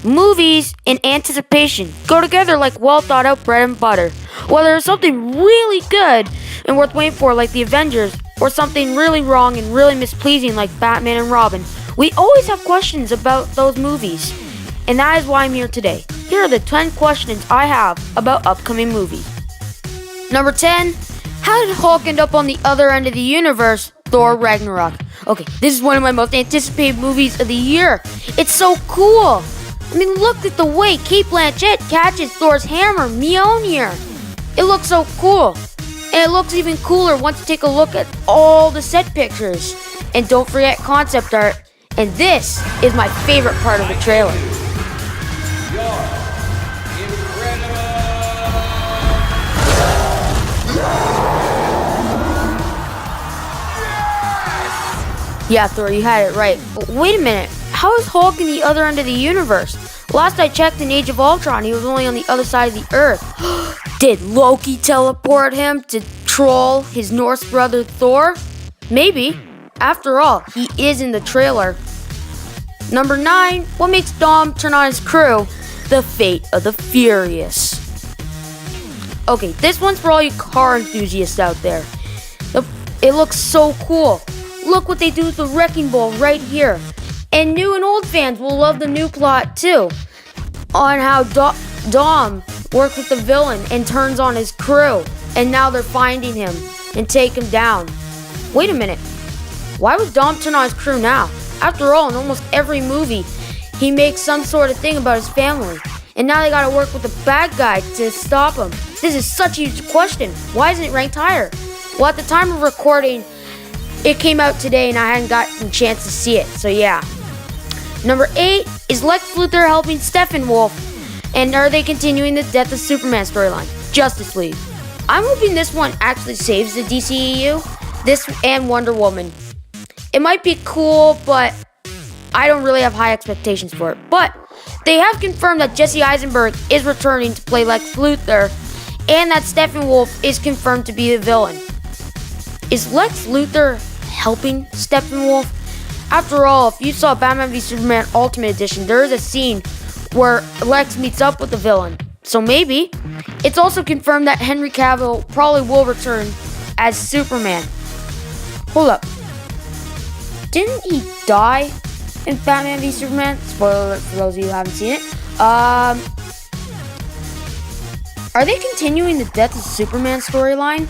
Movies and anticipation go together like well thought out bread and butter. Whether there's something really good and worth waiting for like the Avengers, or something really wrong and really mispleasing like Batman and Robin, we always have questions about those movies. And that is why I'm here today. Here are the 10 questions I have about upcoming movies. Number 10. How did Hulk end up on the other end of the universe? Thor Ragnarok. Okay, this is one of my most anticipated movies of the year. It's so cool. I mean, look at the way Kate Blanchett catches Thor's hammer Mjolnir. It looks so cool. And it looks even cooler once you take a look at all the set pictures. And don't forget concept art. And this is my favorite part of the trailer. Yeah, Thor, you had it right. But wait a minute. How is Hulk in the other end of the universe? Last I checked in Age of Ultron, he was only on the other side of the Earth. Did Loki teleport him to troll his Norse brother Thor? Maybe. After all, he is in the trailer. Number 9. What makes Dom turn on his crew? The Fate of the Furious. Okay, this one's for all you car enthusiasts out there. It looks so cool. Look what they do with the Wrecking Ball right here. And new and old fans will love the new plot too. On how Dom works with the villain and turns on his crew. And now they're finding him and take him down. Wait a minute. Why would Dom turn on his crew now? After all, in almost every movie, he makes some sort of thing about his family. And now they gotta work with the bad guy to stop him. This is such a huge question. Why isn't it ranked higher? Well, at the time of recording, it came out today and I hadn't gotten a chance to see it, so yeah. Number 8, is Lex Luthor helping Steppenwolf? And are they continuing the Death of Superman storyline? Justice League. I'm hoping this one actually saves the DCEU, this and Wonder Woman. It might be cool, but I don't really have high expectations for it. But they have confirmed that Jesse Eisenberg is returning to play Lex Luthor, and that Steppenwolf is confirmed to be the villain. Is Lex Luthor helping Steppenwolf? After all, if you saw Batman v Superman Ultimate Edition, there is a scene where Lex meets up with the villain. So maybe. It's also confirmed that Henry Cavill probably will return as Superman. Hold up. Didn't he die in Batman v Superman? Spoiler alert for those of you who haven't seen it. Are they continuing the Death of Superman storyline?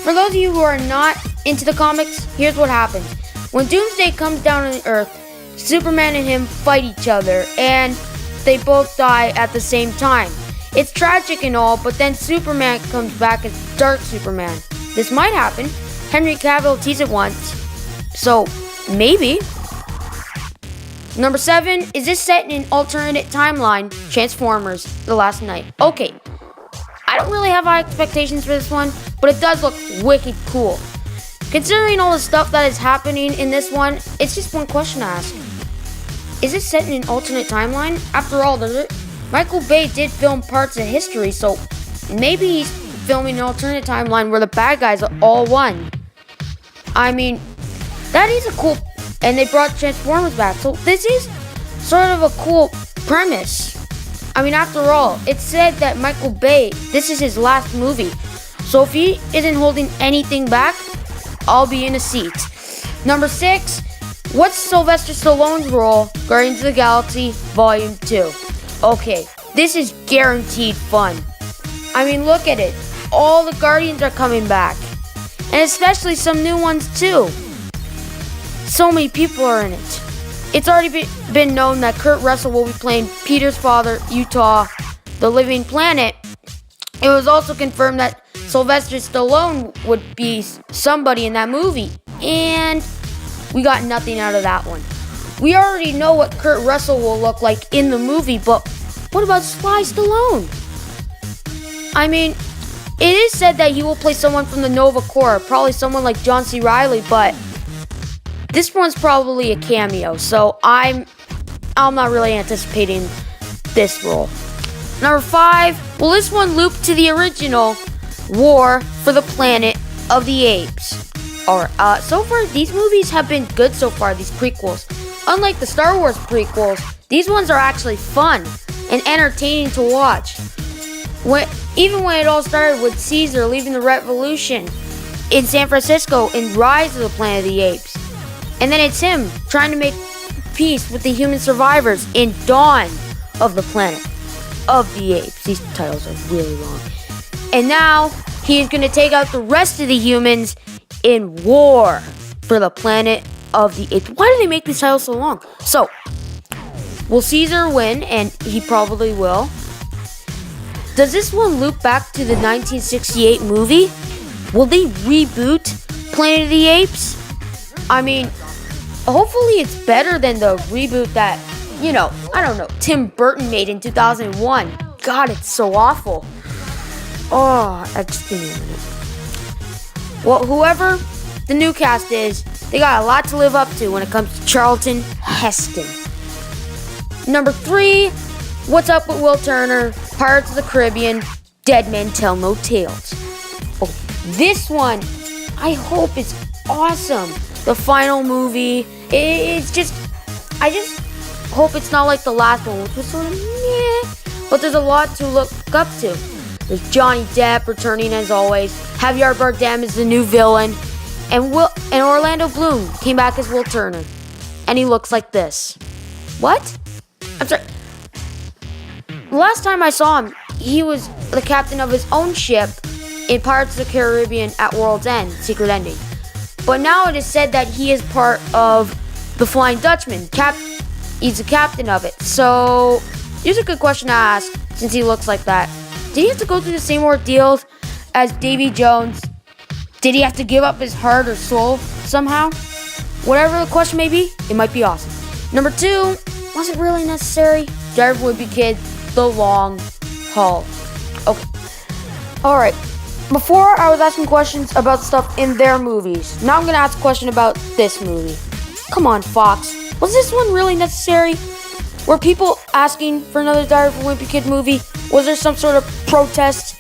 For those of you who are not into the comics, here's what happens. When Doomsday comes down on the Earth, Superman and him fight each other, and they both die at the same time. It's tragic and all, but then Superman comes back as Dark Superman. This might happen. Henry Cavill teased it once, so maybe. Number 7, is this set in an alternate timeline? Transformers, The Last Night. Okay, I don't really have high expectations for this one, but it does look wicked cool. Considering all the stuff that is happening in this one, it's just one question to ask. Is it set in an alternate timeline? After all, Michael Bay did film parts of history, so maybe he's filming an alternate timeline where the bad guys all won. I mean, that is a cool, and they brought Transformers back, so this is sort of a cool premise. I mean, after all, it's said that Michael Bay, this is his last movie, so if he isn't holding anything back, I'll be in a seat. Number 6, what's Sylvester Stallone's role? Guardians of the Galaxy Volume 2. Okay, this is guaranteed fun. I mean, look at it. All the Guardians are coming back. And especially some new ones too. So many people are in it. It's already been known that Kurt Russell will be playing Peter's father, Utah, the Living Planet. It was also confirmed that Sylvester Stallone would be somebody in that movie, and we got nothing out of that one. We already know what Kurt Russell will look like in the movie, but what about Sly Stallone? I mean, it is said that he will play someone from the Nova Corps, probably someone like John C. Reilly, but this one's probably a cameo, so I'm not really anticipating this role. Number 5, will this one loop to the original War for the Planet of the Apes? So far, these movies have been good so far, these prequels. Unlike the Star Wars prequels, These ones are actually fun and entertaining to watch. Even when it all started with Caesar leaving the revolution in San Francisco in Rise of the Planet of the Apes. And then it's him trying to make peace with the human survivors in Dawn of the Planet of the Apes. These titles are really long. And now he's going to take out the rest of the humans in War for the Planet of the Apes. Why do they make these titles so long? So, will Caesar win? And he probably will. Does this one loop back to the 1968 movie? Will they reboot Planet of the Apes? I mean, hopefully it's better than the reboot that, Tim Burton made in 2001. God, it's so awful. Oh, just give me a minute. Well, whoever the new cast is, they got a lot to live up to when it comes to Charlton Heston. Number 3, What's Up with Will Turner, Pirates of the Caribbean, Dead Men Tell No Tales. Oh, this one, I hope it's awesome. The final movie, I just hope it's not like the last one, which was sort of meh. But there's a lot to look up to. There's Johnny Depp returning as always. Javier Bardem is the new villain. And Orlando Bloom came back as Will Turner. And he looks like this. What? I'm sorry. Last time I saw him, he was the captain of his own ship in Pirates of the Caribbean at World's End, Secret Ending. But now it is said that he is part of the Flying Dutchman. He's the captain of it. So, here's a good question to ask, since he looks like that. Did he have to go through the same ordeals as Davy Jones? Did he have to give up his heart or soul somehow? Whatever the question may be, it might be awesome. Number 2, was it really necessary? Diary of a Wimpy Kid, The Long Haul. Okay. Alright. Before I was asking questions about stuff in their movies. Now I'm going to ask a question about this movie. Come on, Fox. Was this one really necessary? Were people asking for another Diary of a Wimpy Kid movie? Was there some sort of protest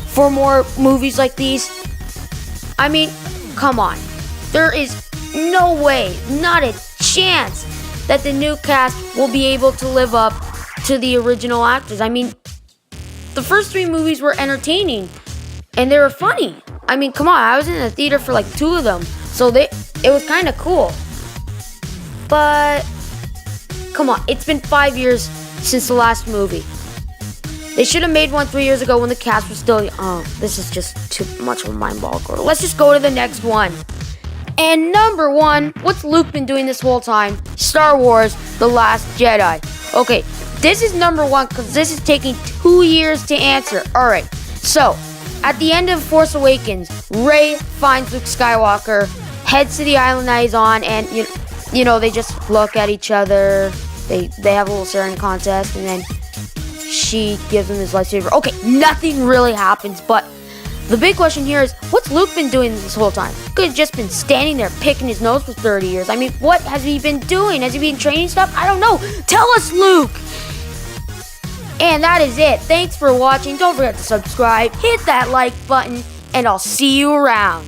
for more movies like these? I mean, come on. There is no way, not a chance, that the new cast will be able to live up to the original actors. I mean, the first 3 movies were entertaining, and they were funny. I mean, come on, I was in the theater for like 2 of them, so it was kind of cool. But, come on, it's been 5 years since the last movie. They should have made one 3 years ago when the cast was still... Oh, this is just too much of a mind boggle. Let's just go to the next one. And number 1, what's Luke been doing this whole time? Star Wars, The Last Jedi. Okay, this is number 1 because this is taking 2 years to answer. Alright, so, at the end of Force Awakens, Rey finds Luke Skywalker, heads to the island that he's on, and, they just look at each other. They have a little staring contest, and then she gives him his lightsaber. Okay, nothing really happens, but the big question here is, what's Luke been doing this whole time? Could have just been standing there picking his nose for 30 years. I mean, what has he been doing? Has he been training stuff? I don't know. Tell us, Luke! And that is it. Thanks for watching. Don't forget to subscribe, hit that like button, and I'll see you around.